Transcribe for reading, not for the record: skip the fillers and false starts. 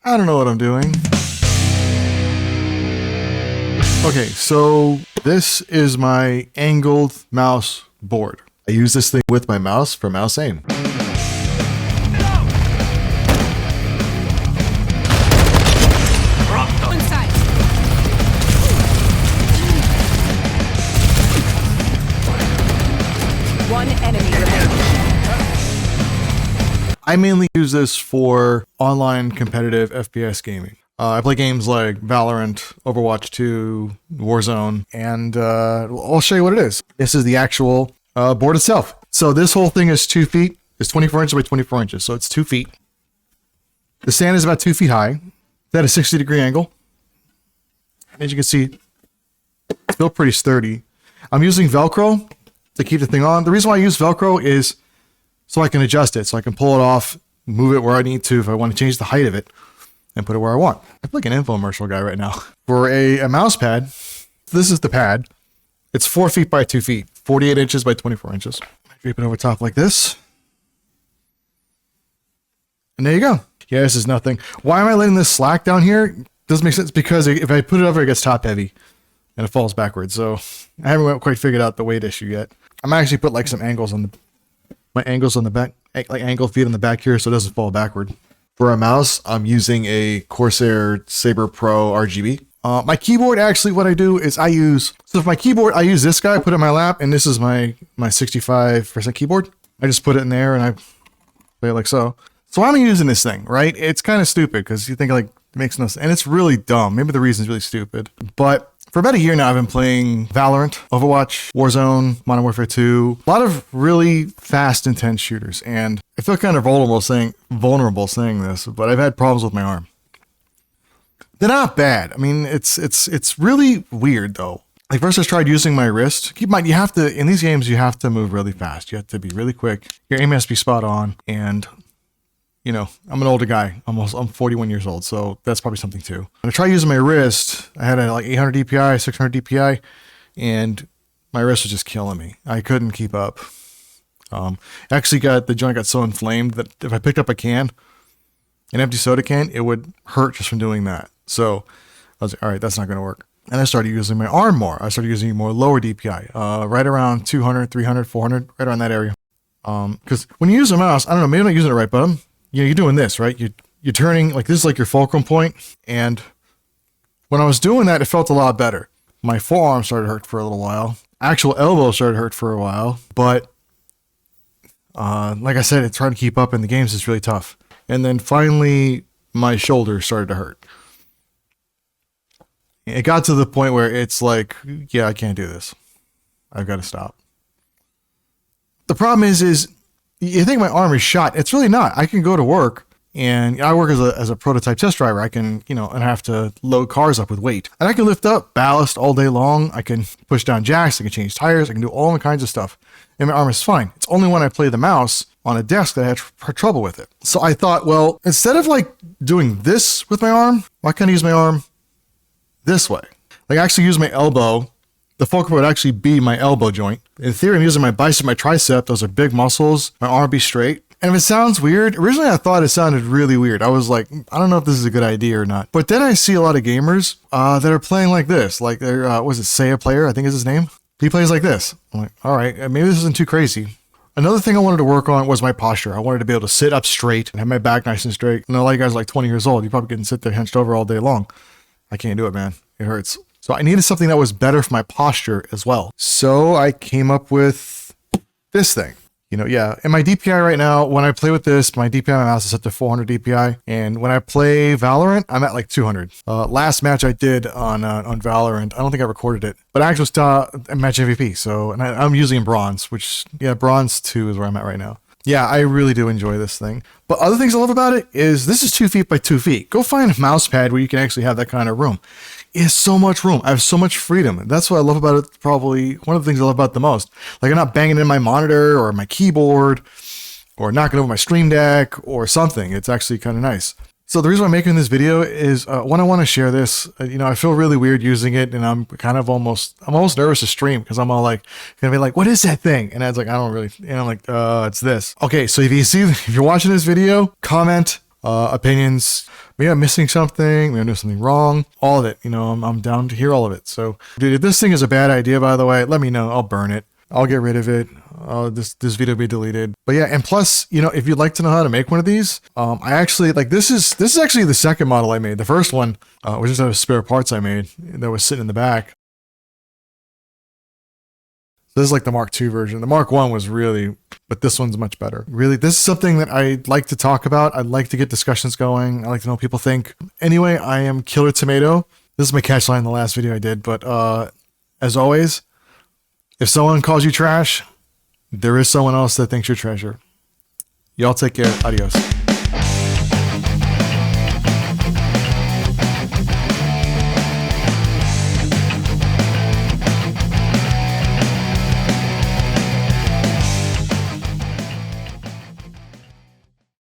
I don't know what I'm doing. Okay, so this is my angled mouse board. I use this thing with my mouse for mouse aim. One enemy remaining. I mainly use this for online competitive FPS gaming. I play games like Valorant, Overwatch 2, Warzone, and I'll show you what it is. This is the actual board itself. So this whole thing is 2 feet. It's 24 inches by 24 inches, so it's 2 feet. The stand is about 2 feet high. It's at a 60-degree angle. As you can see, it's still pretty sturdy. I'm using Velcro to keep the thing on. The reason why I use Velcro is so I can adjust it, so I can pull it off, move it where I need to if I want to change the height of it, and put it where I want. I feel like an infomercial guy right now. For a mouse pad, this is the pad. It's 4 feet by 2 feet, 48 inches by 24 inches. Drape it over top like this. And there you go. Yeah, this is nothing. Why am I letting this slack down here? Doesn't make sense because if I put it over, it gets top heavy and it falls backwards. So I haven't quite figured out the weight issue yet. I'm actually put like some angles on my angles on the back, like angled feet on the back here, so it doesn't fall backward. For a mouse, I'm using a Corsair Saber Pro RGB. My keyboard, actually, what I do is so for my keyboard, I use this guy, put it in my lap, and this is my 65% keyboard. I just put it in there and I play it like so. So I'm using this thing, right? It's kind of stupid because you think like it makes no sense, and it's really dumb. Maybe the reason is really stupid, but for about a year now, I've been playing Valorant, Overwatch, Warzone, Modern Warfare 2, a lot of really fast, intense shooters, and I feel kind of vulnerable saying this, but I've had problems with my arm. They're not bad. I mean, it's really weird though. Like first I tried using my wrist. Keep in mind, in these games, you have to move really fast. You have to be really quick. Your aim has to be spot on, and you know, I'm an older guy. I'm 41 years old, so that's probably something too. When I tried using my wrist, I had like 800 DPI, 600 DPI, and my wrist was just killing me. I couldn't keep up. Actually the joint got so inflamed that if I picked up an empty soda can, it would hurt just from doing that. So I was like, all right, that's not going to work. And I started using my arm more. I started using more lower DPI, right around 200, 300, 400, right around that area. Because when you use a mouse, I don't know, maybe I'm not using it right, but you're doing this, right? You're turning, like this is like your fulcrum point. And when I was doing that, it felt a lot better. My forearm started to hurt for a little while. Actual elbow started to hurt for a while. But like I said, it's hard to keep up in the games. It's really tough. And then finally, my shoulder started to hurt. It got to the point where it's like, yeah, I can't do this. I've got to stop. The problem is you think my arm is shot. It's really not. I can go to work, and I work as a prototype test driver. I can, and I have to load cars up with weight. And I can lift up ballast all day long. I can push down jacks. I can change tires. I can do all kinds of stuff. And my arm is fine. It's only when I play the mouse on a desk that I had trouble with it. So I thought, well, instead of like doing this with my arm, why can't I use my arm this way? Like actually use my elbow. The fulcrum would actually be my elbow joint. In theory, I'm using my bicep, my tricep. Those are big muscles. My arm would be straight. And if it sounds weird, originally I thought it sounded really weird. I was like, I don't know if this is a good idea or not. But then I see a lot of gamers that are playing like this. Like they're, Seiya Player, I think is his name. He plays like this. I'm like, all right, maybe this isn't too crazy. Another thing I wanted to work on was my posture. I wanted to be able to sit up straight and have my back nice and straight. And a lot of you guys are like 20 years old. You probably can sit there hunched over all day long. I can't do it, man. It hurts. So I needed something that was better for my posture as well. So I came up with this thing. In my DPI right now, when I play with this, my DPI on my mouse is set to 400 DPI. And when I play Valorant, I'm at like 200. Last match I did on Valorant, I don't think I recorded it, but I actually was match MVP. So, and I'm using bronze, bronze 2 is where I'm at right now. Yeah, I really do enjoy this thing. But other things I love about it is this is 2 feet by 2 feet. Go find a mouse pad where you can actually have that kind of room. It's so much room. I have so much freedom. That's what I love about it. Probably one of the things I love about it the most. Like I'm not banging in my monitor or my keyboard or knocking over my Stream Deck or something. It's actually kind of nice. So the reason I'm making this video is one, I want to share this. I feel really weird using it, and I'm almost nervous to stream because I'm all like gonna be like, what is that thing? And I was like, I don't really, and I'm like, it's this. Okay, so if you're watching this video, comment opinions. Maybe I'm missing something. Maybe I'm doing something wrong. All of it. You know, I'm down to hear all of it. So, dude, if this thing is a bad idea, by the way, let me know. I'll burn it. I'll get rid of it. This video will be deleted. But yeah, and plus, you know, if you'd like to know how to make one of these, I actually like this is actually the second model I made. The first one was just out of spare parts I made that was sitting in the back. This is like the Mark II version. The Mark I was really, but this one's much better. Really, this is something that I like to talk about. I'd like to get discussions going. I like to know what people think. Anyway, I am Killer Tomato. This is my catch line in the last video I did. But as always, if someone calls you trash, there is someone else that thinks you're treasure. Y'all take care. Adios.